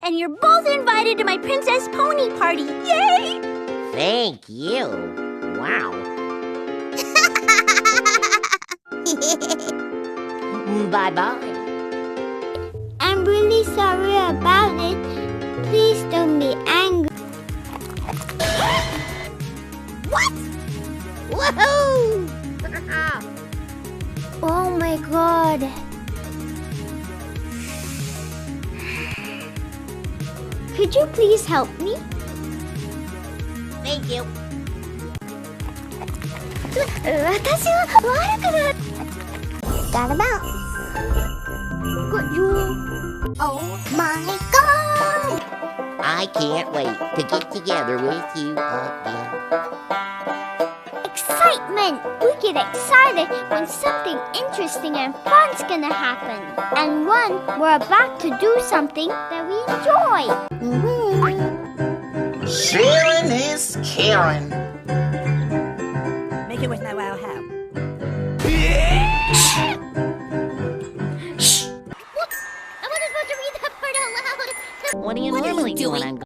and you're both invited to my Princess Pony party. Yay! Thank you. Wow. Bye-bye. I'm really sorry about it. Please don't be angry. What? Woohoo! Oh my God. Could you please help me? Thank you. 私は悪くなGot a bounce. Got you. Oh my God! I can't wait to get together with you again. Excitement! We get excited when something interesting and fun's gonna happen. And when we're about to do something that we enjoy. Sharing is caring. Make it with no wow how. I wasn't supposed to read that part out loud. What do you normally do when I'm